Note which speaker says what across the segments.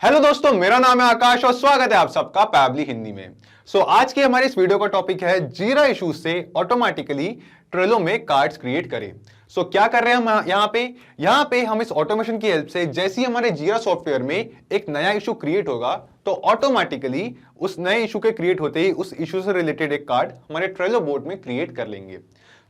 Speaker 1: Hello दोस्तों, मेरा नाम है आकाश और स्वागत है आप सबका पैबली हिंदी में। आज के हमारे इस वीडियो का टॉपिक है जीरा इश्यूज से ऑटोमेटिकली ट्रेलो में कार्ड्स क्रिएट करें। क्या कर रहे हैं हम यहाँ पे हम इस ऑटोमेशन की हेल्प से जैसे ही हमारे जीरा सॉफ्टवेयर में एक नया इशू क्रिएट होगा तो ऑटोमेटिकली उस नए इशू के क्रिएट होते ही उस इशू से रिलेटेड एक कार्ड हमारे ट्रेलो बोर्ड में क्रिएट कर लेंगे।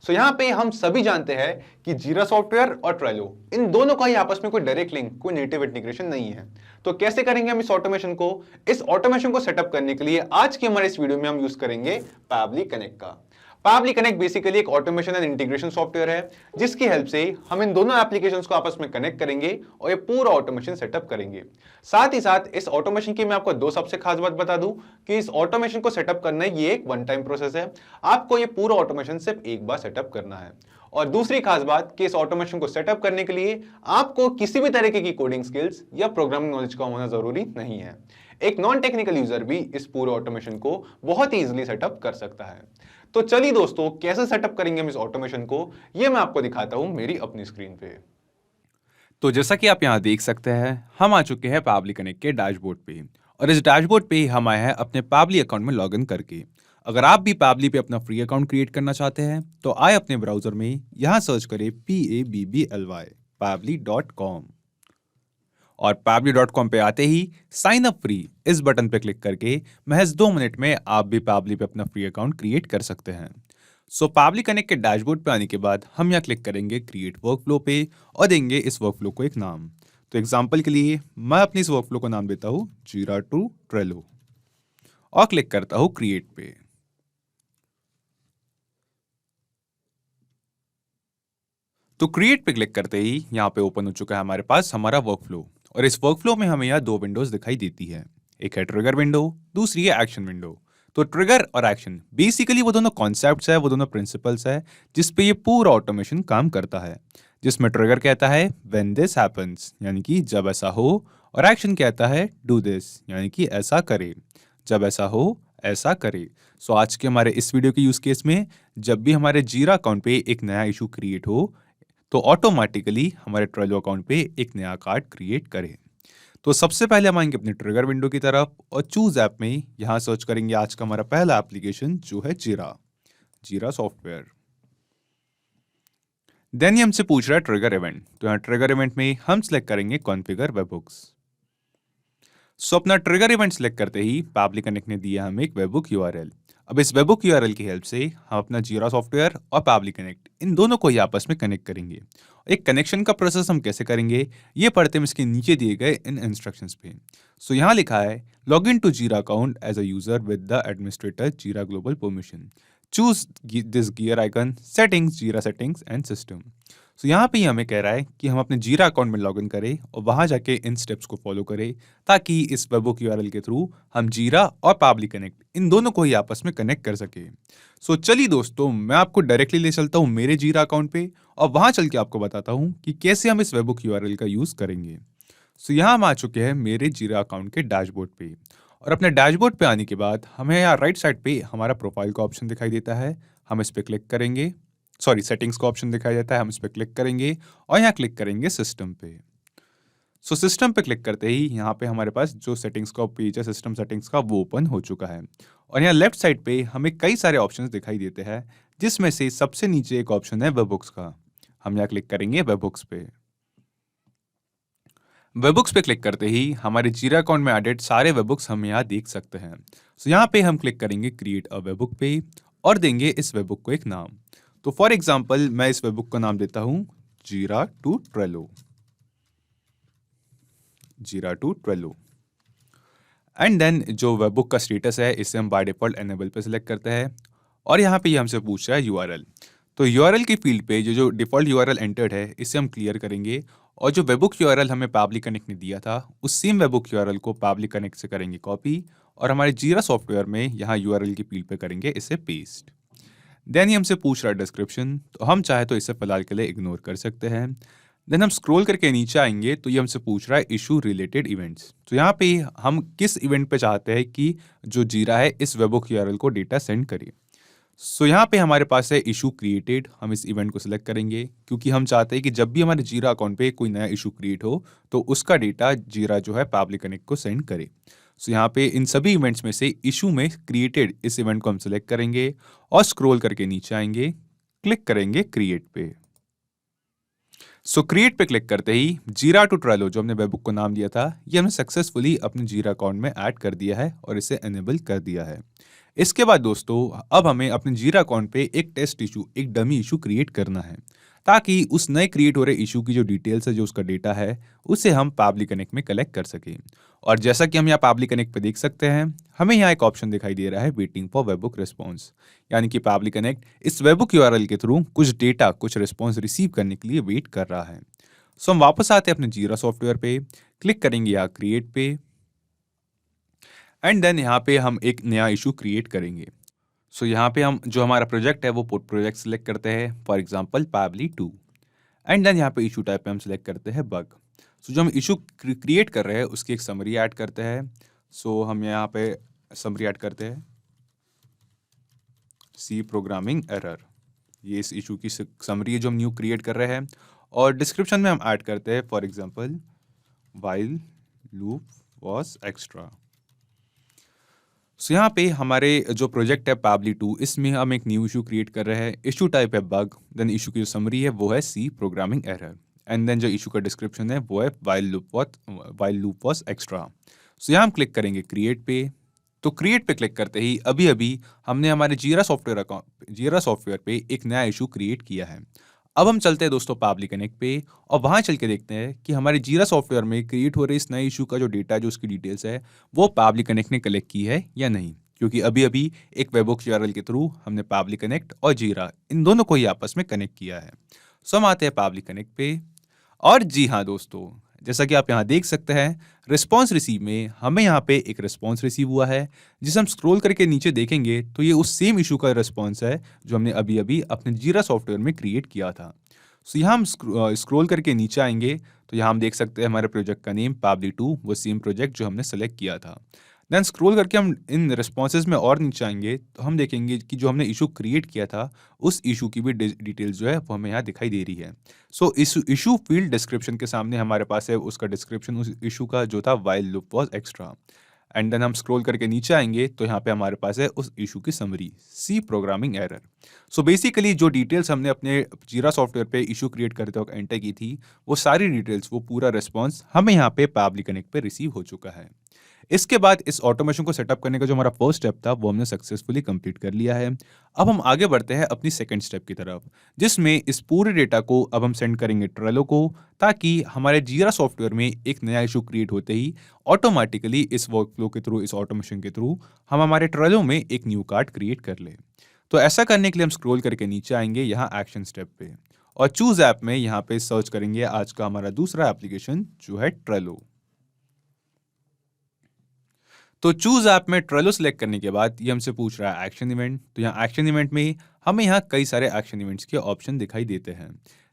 Speaker 1: यहाँ पे हम सभी जानते हैं कि जीरा सॉफ्टवेयर और ट्रेलो इन दोनों का ही आपस में कोई डायरेक्ट लिंक, कोई नेटिव इंटीग्रेशन नहीं है। तो कैसे करेंगे हम इस ऑटोमेशन को सेटअप करने के लिए आज की हमारे इस वीडियो में हम यूज करेंगे पैबली कनेक्ट का। पैबली कनेक्ट बेसिकली एक ऑटोमेशन एंड इंटीग्रेशन सॉफ्टवेयर है जिसकी हेल्प से हम इन दोनों एप्लीकेशंस को आपस में कनेक्ट करेंगे और ये पूरा ऑटोमेशन सेटअप करेंगे। साथ ही साथ इस ऑटोमेशन की मैं आपको दो सबसे खास बात बता दूं कि इस ऑटोमेशन को सेटअप करना ये एक वन टाइम प्रोसेस है। आपको ये पूरा ऑटोमेशन सिर्फ एक बार सेटअप करना है। और दूसरी खास बात कि इस ऑटोमेशन को सेटअप करने के लिए आपको किसी भी तरीके की कोडिंग स्किल्स या प्रोग्रामिंग नॉलेज का होना जरूरी नहीं है। एक नॉन टेक्निकल यूजर भी इस पूरे ऑटोमेशन को बहुत ही इजीली सेटअप कर सकता है। तो चलिए दोस्तों, कैसे सेटअप करेंगे हम इस ऑटोमेशन को, ये मैं आपको दिखाता हूं मेरी अपनी स्क्रीन पे।
Speaker 2: तो जैसा कि आप यहाँ देख सकते हैं, हम आ चुके हैं पैबली कनेक्ट के डैशबोर्ड पे। और इस डैशबोर्ड पे ही हम आए हैं अपने पैबली अकाउंट में लॉगिन करके। अगर आप भी पैबली पे अपना फ्री अकाउंट क्रिएट करना चाहते हैं तो आए अपने ब्राउजर में, यहाँ सर्च करें PABBLY pably.com और pably.com पे आते ही साइन अप फ्री इस बटन पे क्लिक करके महज 2 मिनट में आप भी पैबली पे अपना फ्री अकाउंट क्रिएट कर सकते हैं। पैबली कनेक्ट के डैशबोर्ड पे आने के बाद हम यहाँ क्लिक करेंगे क्रिएट वर्कफ्लो पे और देंगे इस वर्कफ्लो को एक नाम। तो एग्जांपल के लिए मैं अपनी इस वर्कफ्लो को नाम देता हूँ जीरा टू ट्रेलो और क्लिक करता हूँ क्रिएट पे। तो क्रिएट पे क्लिक करते ही यहाँ पे ओपन हो चुका है हमारे पास हमारा वर्कफ्लो। और इस वर्कफ्लो में हमें यहाँ 2 विंडोज दिखाई देती है। एक है ट्रिगर विंडो, दूसरी है एक्शन विंडो। तो ट्रिगर और एक्शन बेसिकली वो दोनों कॉन्सेप्ट्स है, वो दोनों प्रिंसिपल्स है जिस पे ये पूरा ऑटोमेशन काम करता है। जिसमें ट्रिगर कहता है व्हेन दिस हैपेंस, यानी कि जब ऐसा हो, और एक्शन कहता है डू दिस, यानी कि ऐसा करे, जब ऐसा हो ऐसा करे। आज के हमारे इस वीडियो के यूज केस में जब भी हमारे जीरा अकाउंट पे एक नया इशू क्रिएट हो तो ऑटोमेटिकली हमारे ट्रेलो अकाउंट पे एक नया कार्ड क्रिएट करें। तो सबसे पहले हम आएंगे अपने ट्रिगर विंडो की तरफ और चूज ऐप में यहां सर्च करेंगे आज का हमारा पहला एप्लीकेशन जो है जीरा सॉफ्टवेयर। देन ये हमसे पूछ रहा है ट्रिगर इवेंट। तो यहाँ ट्रिगर इवेंट में हम सिलेक्ट करेंगे कॉन्फ़िगर वेबहुक्स। अपना ट्रिगर इवेंट सिलेक्ट करते ही पैबली कनेक्ट ने दिया हमें एक वेबहुक यूआरएल। अब इस वेबहुक यूआरएल की हेल्प से हम अपना जीरा सॉफ्टवेयर और पैबली कनेक्ट इन दोनों को ही आपस में कनेक्ट करेंगे। एक कनेक्शन का प्रोसेस हम कैसे करेंगे ये पढ़ते हैं इसके नीचे दिए गए इन इंस्ट्रक्शंस पे। यहाँ लिखा है log in to Jira account as a user with the administrator Jira global permission, choose this gear icon, settings, Jira settings and system. यहाँ पे ही हमें कह रहा है कि हम अपने जीरा अकाउंट में लॉगिन करें और वहां जाके इन स्टेप्स को फॉलो करें ताकि इस वेबहुक यूआरएल के थ्रू हम जीरा और पैबली कनेक्ट इन दोनों को ही आपस में कनेक्ट कर सके। चलिए दोस्तों, मैं आपको डायरेक्टली ले चलता हूँ मेरे जीरा अकाउंट पे और वहां चल के आपको बताता हूँ कि कैसे हम इस वेबहुक यूआरएल का यूज करेंगे। यहाँ हम आ चुके हैं मेरे जीरा अकाउंट के डैशबोर्ड पे और अपने डैशबोर्ड पे आने के बाद हमें यहाँ राइट साइड पे हमारा प्रोफाइल का ऑप्शन दिखाई देता है। हम इस पे क्लिक करेंगे, सेटिंग्स का ऑप्शन दिखाई देता है, हम इस पे क्लिक करेंगे और यहाँ क्लिक करेंगे सिस्टम पे। सिस्टम पे क्लिक करते ही यहाँ पे हमारे पास जो सेटिंग्स का पेज है सिस्टम सेटिंग्स का वो ओपन हो चुका है। और यहाँ लेफ्ट साइड पे हमें कई सारे ऑप्शंस दिखाई देते हैं जिसमें से सबसे नीचे एक ऑप्शन है वेबहुक्स का। हम यहाँ क्लिक करेंगे वेबहुक्स पे। वेबहुक्स पे क्लिक करते ही हमारे जीरा अकाउंट में एडेड सारे वेबहुक्स हम यहाँ देख सकते हैं। यहाँ पे हम क्लिक करेंगे क्रिएट अ वेबहुक पे और देंगे इस वेबहुक को एक नाम। तो फॉर एग्जाम्पल मैं इस वेबहुक का नाम देता हूं जीरा टू ट्रेलो एंड देन जो वेबहुक का स्टेटस है इसे हम बाय डिफॉल्ट एनेबल पे सिलेक्ट करते हैं और यहाँ पे हमसे पूछ रहा है यूआरएल। तो यूआरएल की फील्ड पे जो डिफॉल्ट यूआरएल एंटर्ड है इसे हम क्लियर करेंगे और जो वेबहुक यूआरएल हमें पैबली कनेक्ट ने दिया था उस सेम वेबहुक यूआरएल को पैबली कनेक्ट से करेंगे कॉपी और हमारे जीरा सॉफ्टवेयर में यहाँ यूआरएल की फील्ड पे करेंगे इसे पेस्ट। देन ये हमसे पूछ रहा है डिस्क्रिप्शन, तो हम चाहे तो इसे फिलहाल के लिए इग्नोर कर सकते हैं। देन हम स्क्रॉल करके नीचे आएंगे तो ये हमसे पूछ रहा है इशू रिलेटेड इवेंट्स। तो यहाँ पे हम किस इवेंट पे चाहते हैं कि जो जीरा है इस वेबहुक यूआरएल को डेटा सेंड करे। सो यहाँ पे हमारे पास है इशू क्रिएटेड। हम इस इवेंट को सिलेक्ट करेंगे क्योंकि हम चाहते हैं कि जब भी हमारे जीरा अकाउंट पे कोई नया इशू क्रिएट हो तो उसका डेटा जीरा जो है पब्लिक कनेक्ट को सेंड करे। सो यहाँ पे इन सभी इवेंट्स में से इशू में क्रिएटेड इस इवेंट को हम सिलेक्ट करेंगे और स्क्रॉल करके नीचे आएंगे, क्लिक करेंगे क्रिएट पे। सो क्रिएट पे क्लिक करते ही जीरा टू ट्रेलो जो हमने वेबबुक को नाम दिया था, ये हमने सक्सेसफुली अपने जीरा अकाउंट में ऐड कर दिया है और इसे एनेबल कर दिया है। इसके बाद दोस्तों अब हमें अपने जीरा अकाउंट पे एक टेस्ट इशू, एक डमी इशू क्रिएट करना है ताकि उस नए क्रिएट हो रहे इशू की जो डिटेल्स है, जो उसका डेटा है, उसे हम पब्लिक कनेक्ट में कलेक्ट कर सकें। और जैसा कि हम यहाँ पब्लिक कनेक्ट पे देख सकते हैं, हमें यहाँ एक ऑप्शन दिखाई दे रहा है वेटिंग फॉर वेबबुक रिस्पॉन्स, यानी कि पब्लिक कनेक्ट इस वेबबुक यूआरएल के थ्रू कुछ डेटा, कुछ रिस्पॉन्स रिसीव करने के लिए वेट कर रहा है। सो हम वापस आते हैं अपने जीरा सॉफ्टवेयर पे, क्लिक करेंगे यहाँ क्रिएट पे एंड देन यहाँ पे हम एक नया इशू क्रिएट करेंगे। सो यहाँ पे हम जो हमारा प्रोजेक्ट है वो प्रोजेक्ट सिलेक्ट करते हैं, for example Pabbly 2 and then यहाँ पे इशू टाइप पे हम सिलेक्ट करते हैं बग। सो जो हम इशू क्रिएट कर रहे हैं उसकी एक समरी ऐड करते हैं। सो हम यहाँ पे समरी ऐड करते हैं सी प्रोग्रामिंग एरर, ये इस इशू की समरी है जो हम न्यू क्रिएट कर रहे हैं। और डिस्क्रिप्शन में हम ऐड करते हैं for example while loop was extra. So यहाँ पे हमारे जो प्रोजेक्ट है पैबली 2, इसमें हम एक न्यू इशू क्रिएट कर रहे हैं। इशू टाइप है बग, देन इशू की जो समरी है वो है C programming error and then जो इशू का डिस्क्रिप्शन है वो है while loop was extra. So यहाँ हम क्लिक करेंगे क्रिएट पे। तो क्रिएट पे क्लिक करते ही अभी अभी हमने हमारे जीरा सॉफ्टवेयर पे एक नया इशू क्रिएट किया है। अब हम चलते हैं दोस्तों पब्लिक कनेक्ट पे और वहां चल के देखते हैं कि हमारे जीरा सॉफ्टवेयर में क्रिएट हो रहे इस नए इशू का जो डेटा, जो उसकी डिटेल्स है, वो पब्लिक कनेक्ट ने कलेक्ट की है या नहीं, क्योंकि अभी अभी एक वेबबुक यूआरएल के थ्रू हमने पब्लिक कनेक्ट और जीरा इन दोनों को ही आपस में कनेक्ट किया है। सो हम आते हैं पब्लिक कनेक्ट पे और जी हाँ दोस्तों, जैसा कि आप यहाँ देख सकते हैं रिस्पॉन्स रिसीव में हमें यहाँ पे एक रिस्पॉन्स रिसीव हुआ है, जिसे हम स्क्रॉल करके नीचे देखेंगे तो ये उस सेम इशू का रिस्पॉन्स है जो हमने अभी अभी अपने जीरा सॉफ्टवेयर में क्रिएट किया था। सो यहाँ हम स्क्रॉल करके नीचे आएंगे तो यहाँ हम देख सकते हैं हमारे प्रोजेक्ट का नेम पैबली 2, वो सेम प्रोजेक्ट जो हमने सेलेक्ट किया था। देन स्क्रॉल करके हम इन रिस्पॉन्सेज में और नीचे आएंगे तो हम देखेंगे कि जो हमने इशू क्रिएट किया था उस इशू की भी डिटेल्स जो है वो हमें यहाँ दिखाई दे रही है। सो इशू फील्ड डिस्क्रिप्शन के सामने हमारे पास है उसका डिस्क्रिप्शन उस इशू का जो था while loop was extra and then हम स्क्रॉल करके नीचे आएंगे तो यहाँ पे हमारे पास है उस इशू की summary C programming error. So basically जो डिटेल्स हमने अपने जीरा सॉफ्टवेयर पे इशू क्रिएट करते वक्त एंटर की थी, वो सारी डिटेल्स, वो पूरा रिस्पॉन्स हमें यहाँ पे पब्लिक कनेक्ट पे रिसीव हो चुका है। इसके बाद इस ऑटोमेशन को सेटअप करने का जो हमारा फर्स्ट स्टेप था वो हमने सक्सेसफुली कंप्लीट कर लिया है। अब हम आगे बढ़ते हैं अपनी सेकंड स्टेप की तरफ, जिसमें इस पूरे डेटा को अब हम सेंड करेंगे ट्रेलो को, ताकि हमारे जीरा सॉफ्टवेयर में एक नया इशू क्रिएट होते ही ऑटोमेटिकली इस वर्कफ्लो के थ्रू, इस ऑटोमेशन के थ्रू हम हमारे ट्रेलो में एक न्यू कार्ड क्रिएट कर ले। तो ऐसा करने के लिए हम स्क्रॉल करके नीचे आएंगे यहाँ एक्शन स्टेप पे और चूज ऐप में यहाँ पे सर्च करेंगे आज का हमारा दूसरा एप्लीकेशन जो है ट्रेलो। तो चूज ऐप में ट्रेलो सेलेक्ट करने के बाद ये हमसे पूछ रहा है एक्शन इवेंट। तो यहाँ एक्शन इवेंट में हमें यहाँ कई सारे एक्शन इवेंट्स के ऑप्शन दिखाई देते हैं,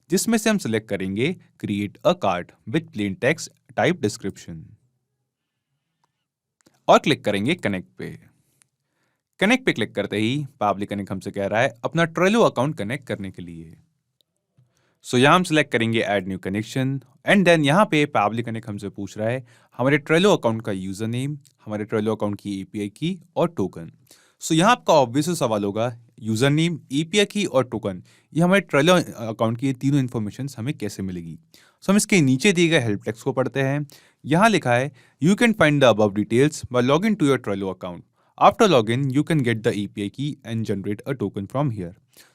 Speaker 2: जिसमें से हम सेलेक्ट करेंगे create a card with plain text type description और क्लिक करेंगे कनेक्ट पे। कनेक्ट पे क्लिक करते ही पब्लिक कनेक्ट हमसे कह रहा है अपना ट्रेलो अकाउंट कनेक्ट करने के लिए। सो यहाँ हम सिलेक्ट करेंगे add new connection and then यहाँ पे पब्लिक कनेक्ट हमसे पूछ रहा है हमारे ट्रेलो अकाउंट का यूजर नेम, हमारे ट्रेलो अकाउंट की एपीआई की और टोकन। सो यहाँ आपका ऑब्वियस सवाल होगा यूजर नेम, एपीआई की और टोकन, ये हमारे ट्रेलो अकाउंट की ये तीनों इन्फॉर्मेशन हमें कैसे मिलेगी। सो हम इसके नीचे दिए गए हेल्प टेक्स्ट को पढ़ते हैं। यहाँ लिखा है you can find the above details by log in to your Trello account. After log in you can get the API key and generate a token from here.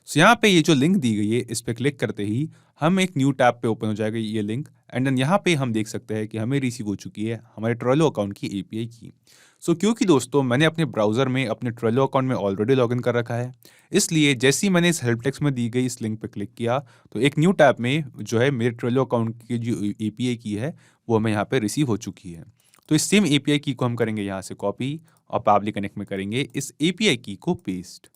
Speaker 2: So यहाँ पे ये जो लिंक दी गई है इस पे क्लिक करते ही हम एक न्यू टैब पे ओपन हो जाएगा ये लिंक एंड देन यहाँ पे हम देख सकते हैं कि हमें रिसीव हो चुकी है हमारे ट्रेलो अकाउंट की एपीआई की। सो क्योंकि दोस्तों मैंने अपने ब्राउजर में अपने ट्रेलो अकाउंट में ऑलरेडी लॉगिन कर रखा है, इसलिए जैसे ही मैंने इस हेल्प टेक्स्ट में दी गई इस लिंक पे क्लिक किया तो एक न्यू टैब में जो है मेरे ट्रेलो अकाउंट की जो एपीआई की है वो हमें यहाँ पे रिसीव हो चुकी है। तो इस सेम एपीआई की को हम करेंगे यहाँ से कॉपी और पब्लिक कनेक्ट में करेंगे इस एपीआई की को पेस्ट।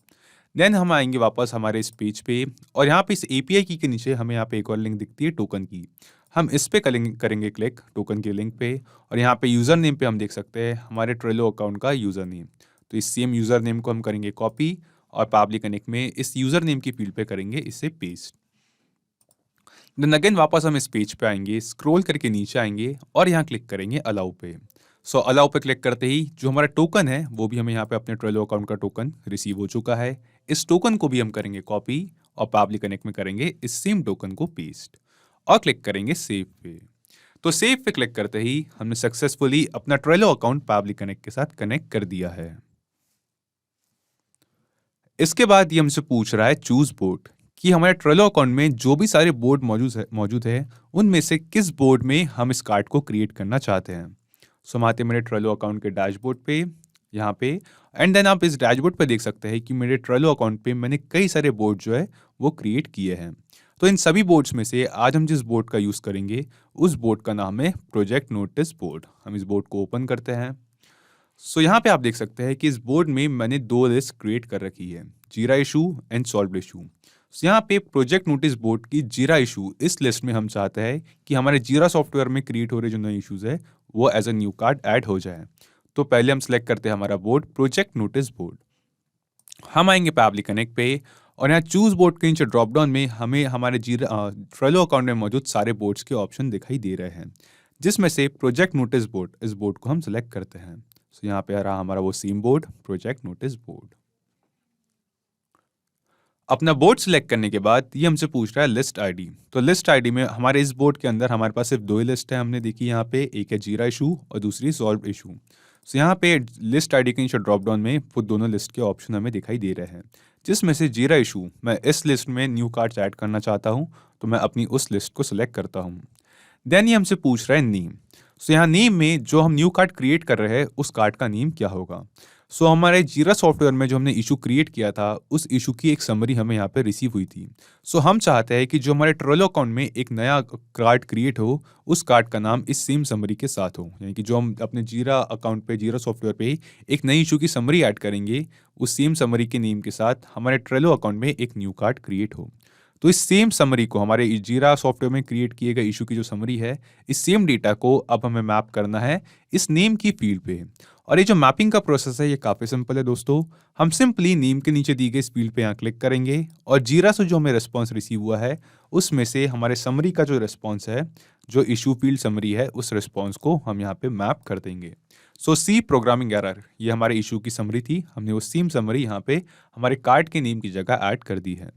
Speaker 2: देन हम आएंगे वापस हमारे इस पेज पे और यहाँ पे इस एपीआई की के नीचे हमें यहाँ पे एक और लिंक दिखती है टोकन की। हम इस पे करेंगे क्लिक टोकन के लिंक पे और यहाँ पे यूज़र नेम पे हम देख सकते हैं हमारे ट्रेलो अकाउंट का यूज़र नेम। तो इस सेम यूज़र नेम को हम करेंगे कॉपी और पब्लिक कनेक्ट में इस यूजर नेम की फील्ड पे करेंगे इसे पेस्ट। देन अगेन वापस हम इस पेज पे आएंगे, स्क्रॉल करके नीचे आएंगे और यहाँ क्लिक करेंगे अलाउ पे। सो अलाउ पे क्लिक करते ही जो हमारा टोकन है वो भी हमें यहाँ पे अपने ट्रेलो अकाउंट का टोकन रिसीव हो चुका है। इस टोकन को भी हम करेंगे कॉपी और पब्लिक कनेक्ट में करेंगे इस सेम टोकन को पेस्ट और क्लिक करेंगे सेव पे। तो सेव पे क्लिक करते ही हमने सक्सेसफुली अपना ट्रेलो अकाउंट पब्लिक कनेक्ट के साथ कनेक्ट कर दिया है। इसके बाद ये हमसे पूछ रहा है चूज बोर्ड कि हमारे ट्रेलो अकाउंट में जो भी सारे बोर्ड मौजूद है उनमें से किस बोर्ड में हम इस कार्ड को क्रिएट करना चाहते हैं। सो हम आते हैं मेरे ट्रेलो अकाउंट के डैशबोर्ड पे यहाँ पे, एंड देन आप इस डैशबोर्ड पे देख सकते हैं कि मेरे ट्रेलो अकाउंट पे मैंने कई सारे बोर्ड जो है वो क्रिएट किए हैं। तो इन सभी बोर्ड्स में से आज हम जिस बोर्ड का यूज़ करेंगे उस बोर्ड का नाम है प्रोजेक्ट नोटिस बोर्ड। हम इस बोर्ड को ओपन करते हैं। सो यहाँ पे आप देख सकते हैं कि इस बोर्ड में मैंने दो लिस्ट क्रिएट कर रखी है, जीरा इशू एंड सॉल्व इशू। यहाँ पे प्रोजेक्ट नोटिस बोर्ड की जीरा इशू इस लिस्ट में हम चाहते हैं कि हमारे जीरा सॉफ्टवेयर में क्रिएट हो रहे जो नए इशूज़ है वो as a new card add हो जाए। तो पहले हम सेलेक्ट करते हैं हमारा बोर्ड प्रोजेक्ट नोटिस बोर्ड। हम आएंगे पब्लिक कनेक्ट पे और यहाँ चूज बोर्ड के नीचे ड्रॉप डाउन में हमें हमारे जीरा ट्रेलो अकाउंट में मौजूद सारे बोर्ड्स के ऑप्शन दिखाई दे रहे हैं, जिसमें से प्रोजेक्ट नोटिस बोर्ड, इस बोर्ड को हम सेलेक्ट करते हैं। सो यहाँ पे आ रहा हमारा वो same board project notice board. अपना बोर्ड सेलेक्ट करने के बाद ये हमसे पूछ रहा है लिस्ट आईडी। तो लिस्ट आईडी में हमारे इस बोर्ड के अंदर हमारे पास सिर्फ दो ही लिस्ट है, हमने देखी यहाँ पे, एक है जीरा इशू और दूसरी सॉल्व इशू। सो यहाँ पे लिस्ट आईडी के नीचे ड्रॉप डाउन में वो दोनों लिस्ट के ऑप्शन हमें दिखाई दे रहे हैं, जिसमें से जीरा इशू मैं इस लिस्ट में न्यू कार्ड्स ऐड करना चाहता हूँ, तो मैं अपनी उस लिस्ट को सिलेक्ट करता हूँ। देन ये हमसे पूछ रहा है नेम। सो यहाँ नेम में जो हम न्यू कार्ड क्रिएट कर रहे हैं उस कार्ड का नेम क्या होगा। सो हमारे जीरा सॉफ्टवेयर में जो हमने इशू क्रिएट किया था उस इशू की एक समरी हमें यहाँ पे रिसीव हुई थी। सो हम चाहते हैं कि जो हमारे ट्रेलो अकाउंट में एक नया कार्ड क्रिएट हो उस कार्ड का नाम इस सेम समरी के साथ हो, यानी कि जो हम अपने जीरा अकाउंट पे, जीरा सॉफ्टवेयर पे एक नई इशू की समरी ऐड करेंगे उस सेम समरी के नेम के साथ हमारे ट्रेलो अकाउंट में एक न्यू कार्ड क्रिएट हो। तो इस सेम समरी को, हमारे जीरा सॉफ्टवेयर में क्रिएट किए गए इशू की जो समरी है, इस सेम डेटा को अब हमें मैप करना है इस नेम की फील्ड पे। और ये जो मैपिंग का प्रोसेस है ये काफ़ी सिंपल है दोस्तों। हम सिंपली नेम के नीचे दी गई इस फील्ड पे यहाँ क्लिक करेंगे और जीरा से जो हमें रिस्पॉन्स रिसीव हुआ है उसमें से हमारे समरी का जो रिस्पॉन्स है, जो इशू फील्ड समरी है, उस रिस्पॉन्स को हम यहाँ पे मैप कर देंगे। सो सी प्रोग्रामिंग एरर, ये हमारे इशू की समरी थी, हमने वो सेम समरी यहाँ पे हमारे कार्ड के नेम की जगह ऐड कर दी है।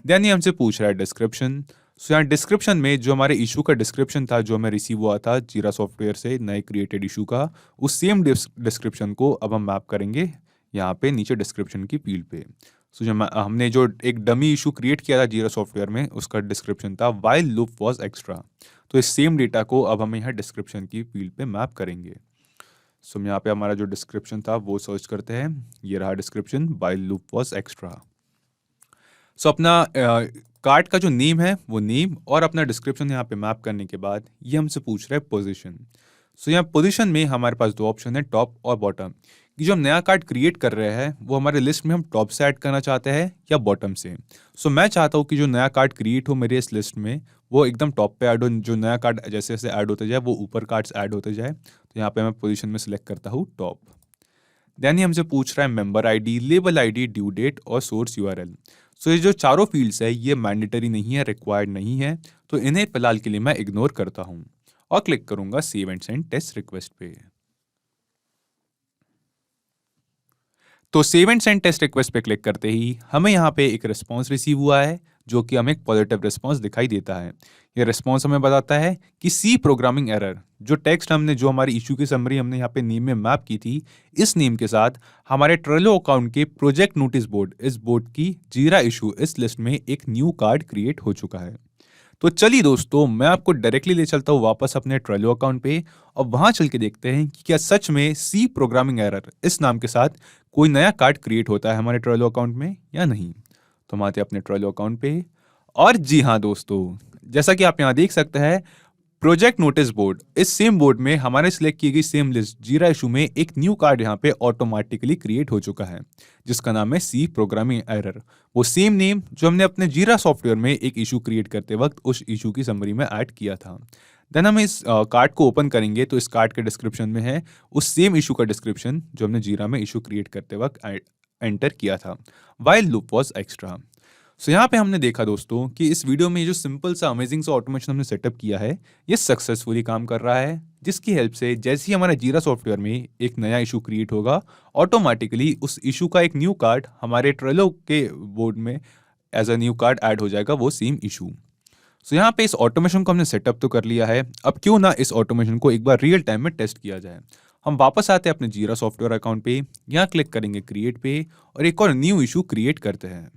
Speaker 2: देन ये हमसे पूछ रहा है डिस्क्रिप्शन। सो यहाँ डिस्क्रिप्शन में जो हमारे इशू का डिस्क्रिप्शन था जो हमें रिसीव हुआ था जीरा सॉफ्टवेयर से नए क्रिएटेड इशू का, उस सेम डिस्क्रिप्शन को अब हम मैप करेंगे यहाँ पे नीचे डिस्क्रिप्शन की फील्ड पे। सो जो हमने जो एक डमी इशू क्रिएट किया था जीरा सॉफ्टवेयर में उसका डिस्क्रिप्शन था व्हाइल लूप वाज एक्स्ट्रा। तो इस सेम डेटा को अब हम यहाँ डिस्क्रिप्शन की फील्ड पे मैप करेंगे। सो यहाँ पे हमारा जो डिस्क्रिप्शन था वो सर्च करते हैं, ये रहा description while loop was extra. So अपना कार्ड का जो नेम है वो नेम और अपना डिस्क्रिप्शन यहाँ पे मैप करने के बाद ये हमसे पूछ रहा है पोजीशन। सो यहाँ पोजीशन में हमारे पास दो ऑप्शन है, टॉप और बॉटम। कि जो हम नया कार्ड क्रिएट कर रहे हैं वो हमारे लिस्ट में हम टॉप से ऐड करना चाहते हैं या बॉटम से। सो मैं चाहता हूँ कि जो नया कार्ड क्रिएट हो मेरे इस लिस्ट में वो एकदम टॉप पे ऐड हो, जो नया कार्ड जैसे जैसे ऐड होते जाए वो ऊपर कार्ड्स ऐड होते जाए। तो यहाँ पे मैं पोजीशन में सिलेक्ट करता हूँ टॉप। देन ये हमसे पूछ रहा है member ID, label ID, due date और सोर्स यूआरएल। सो ये जो चारों फील्ड्स है ये मैंडेटरी नहीं है, रिक्वायर्ड नहीं है, तो इन्हें फिलहाल के लिए मैं इग्नोर करता हूँ और क्लिक करूंगा save and send test request पे। तो save and send test request पे क्लिक करते ही हमें यहाँ पे एक रिस्पॉन्स रिसीव हुआ है जो कि हमें एक पॉजिटिव रिस्पॉन्स दिखाई देता है। ये रिस्पॉन्स हमें बताता है कि सी प्रोग्रामिंग एरर, जो टेक्स्ट हमने, जो हमारी इशू की समरी हमने यहाँ पे नेम में मैप की थी, इस नेम के साथ हमारे ट्रेलो अकाउंट के प्रोजेक्ट नोटिस बोर्ड, इस बोर्ड की जीरा इशू इस लिस्ट में एक न्यू कार्ड क्रिएट हो चुका है। तो चलिए दोस्तों, मैं आपको डायरेक्टली ले चलता हूँ वापस अपने ट्रेलो अकाउंट पे और वहां चल के देखते हैं कि क्या सच में सी प्रोग्रामिंग एरर इस नाम के साथ कोई नया कार्ड क्रिएट होता है हमारे ट्रेलो अकाउंट में या नहीं। तो हम आते हैं अपने ट्रेलो अकाउंट पे और जी हाँ दोस्तों, जैसा कि आप यहाँ देख सकते हैं प्रोजेक्ट नोटिस बोर्ड, इस सेम बोर्ड में हमारे सिलेक्ट की गई सेम लिस्ट जीरा इशू में एक न्यू कार्ड यहाँ पे ऑटोमेटिकली क्रिएट हो चुका है जिसका नाम है सी प्रोग्रामिंग एरर। वो सेम नेम जो हमने अपने जीरा सॉफ्टवेयर में एक इशू क्रिएट करते वक्त उस इशू की समरी में ऐड किया था। देन हम इस कार्ड को ओपन करेंगे तो इस कार्ड के डिस्क्रिप्शन में है उस सेम इशू का डिस्क्रिप्शन जो हमने जीरा में इशू क्रिएट करते वक्त एंटर किया था while loop was extra. So यहाँ पे हमने देखा दोस्तों कि इस वीडियो में ये जो सिंपल सा अमेजिंग सा ऑटोमेशन हमने सेटअप किया है ये सक्सेसफुली काम कर रहा है, जिसकी हेल्प से जैसे ही हमारे जीरा सॉफ्टवेयर में एक नया इशू क्रिएट होगा, ऑटोमेटिकली उस इशू का एक न्यू कार्ड हमारे ट्रेलो के बोर्ड में as a new card add हो जाएगा वो सेम इशू। सो यहाँ पे इस ऑटोमेशन को हमने सेटअप तो कर लिया है, अब क्यों ना इस ऑटोमेशन को एक बार रियल टाइम में टेस्ट किया जाए। हम वापस आते हैं अपने जीरा सॉफ्टवेयर अकाउंट पे, यहाँ क्लिक करेंगे क्रिएट पे और एक और न्यू इशू क्रिएट करते हैं।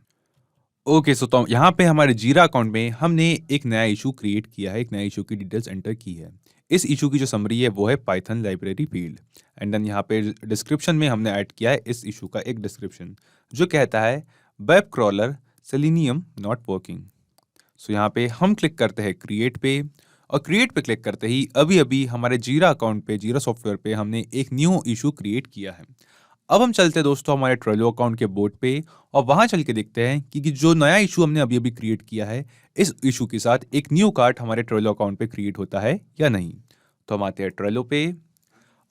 Speaker 2: ओके सो तो यहाँ पे हमारे जीरा अकाउंट में हमने एक नया इशू क्रिएट किया है, एक नया इशू की डिटेल्स एंटर की है। इस इशू की जो समरी है वो है Python library field, and then यहाँ पे डिस्क्रिप्शन में हमने ऐड किया है इस इशू का एक डिस्क्रिप्शन जो कहता है web crawler Selenium not working. So यहाँ पे हम क्लिक करते हैं क्रिएट पे, और क्रिएट पे क्लिक करते ही अभी अभी हमारे जीरा अकाउंट पे, जीरा सॉफ्टवेयर पे हमने एक न्यू इशू क्रिएट किया है। अब हम चलते हैं दोस्तों हमारे ट्रेलो अकाउंट के बोर्ड पे और वहां चल के देखते हैं कि जो नया इशू हमने अभी अभी क्रिएट किया है इस इशू के साथ एक न्यू कार्ड हमारे ट्रेलो अकाउंट पे क्रिएट होता है या नहीं। तो हम आते हैं ट्रेलो पे,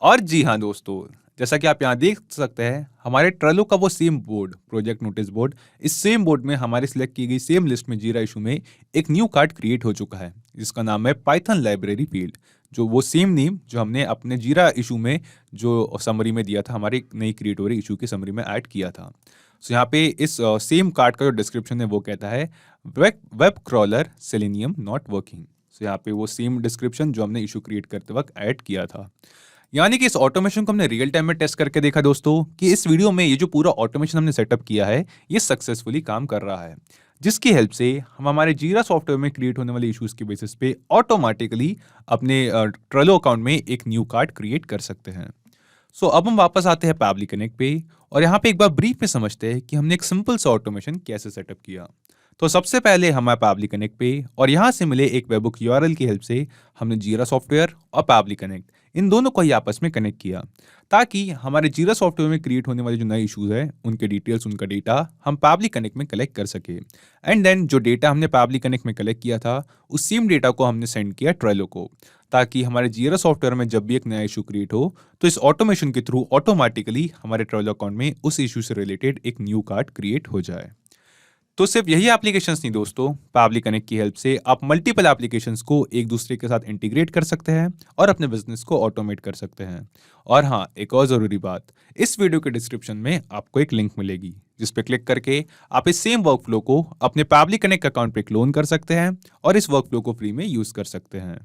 Speaker 2: और जी हाँ दोस्तों, जैसा कि आप यहाँ देख सकते हैं हमारे ट्रेलो का वो same board, project notice board, इस सेम बोर्ड में हमारी सिलेक्ट की गई सेम लिस्ट में जीरा इशू में एक न्यू कार्ड क्रिएट हो चुका है जिसका नाम है पाइथन लाइब्रेरी फील्ड, जो वो सेम नेम जो हमने अपने जीरा इशू में जो समरी में दिया था, हमारी नई क्रिएट हो रही इशू की समरी में ऐड किया था। सो यहाँ पे इस सेम कार्ड का जो डिस्क्रिप्शन है वो कहता है web crawler Selenium not working. So यहाँ पे वो सेम डिस्क्रिप्शन जो हमने इशू क्रिएट करते वक्त ऐड किया था। यानी कि इस ऑटोमेशन को हमने रियल टाइम में टेस्ट करके देखा दोस्तों कि इस वीडियो में ये जो पूरा ऑटोमेशन हमने सेटअप किया है ये सक्सेसफुली काम कर रहा है, जिसकी हेल्प से हम हमारे जीरा सॉफ्टवेयर में क्रिएट होने वाले इश्यूज के बेसिस पे ऑटोमेटिकली अपने ट्रेलो अकाउंट में एक न्यू कार्ड क्रिएट कर सकते हैं। सो अब हम वापस आते हैं पैबली कनेक्ट पे और यहाँ पे एक बार ब्रीफ में समझते हैं कि हमने एक सिंपल सा ऑटोमेशन कैसे सेटअप किया। तो सबसे पहले हम आए पैबली कनेक्ट पे और यहाँ से मिले एक वेबबुक यूआरएल की हेल्प से हमने जीरा सॉफ्टवेयर और पैबली कनेक्ट इन दोनों को ही आपस में कनेक्ट किया ताकि हमारे जीरा सॉफ्टवेयर में क्रिएट होने वाले जो नए इश्यूज है उनके डिटेल्स, उनका डेटा हम पैबली कनेक्ट में कलेक्ट कर सके। एंड देन जो डेटा हमने पैबली कनेक्ट में कलेक्ट किया था उस सेम डेटा को हमने सेंड किया ट्रेलो को, ताकि हमारे जीरा सॉफ्टवेयर में जब भी एक नया इशू क्रिएट हो तो इस ऑटोमेशन के थ्रू ऑटोमेटिकली हमारे ट्रेलो अकाउंट में उस इशू से रिलेटेड एक न्यू कार्ड क्रिएट हो जाए। तो सिर्फ यही एप्लीकेशंस नहीं दोस्तों, पैबली कनेक्ट की हेल्प से आप मल्टीपल एप्लीकेशंस को एक दूसरे के साथ इंटीग्रेट कर सकते हैं और अपने बिजनेस को ऑटोमेट कर सकते हैं। और हाँ, एक और ज़रूरी बात, इस वीडियो के डिस्क्रिप्शन में आपको एक लिंक मिलेगी जिस पे क्लिक करके आप इस सेम वर्कफ्लो को अपने पैबली कनेक्ट अकाउंट पे क्लोन कर सकते हैं और इस वर्कफ्लो को फ्री में यूज कर सकते हैं।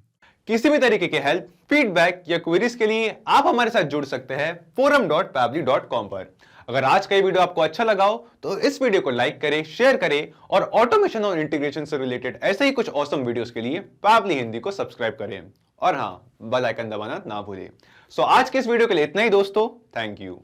Speaker 1: किसी भी तरीके की हेल्प, फीडबैक या क्वेरीज के लिए आप हमारे साथ जुड़ सकते हैं forum.pabbly.com पर। अगर आज का ये वीडियो आपको अच्छा लगा हो तो इस वीडियो को लाइक करें, शेयर करें और ऑटोमेशन और इंटीग्रेशन से रिलेटेड ऐसे ही कुछ ऑसम वीडियोस के लिए पैबली हिंदी को सब्सक्राइब करें और हाँ, बेल आइकन दबाना ना भूलें। सो आज के इस वीडियो के लिए इतना ही दोस्तों, थैंक यू।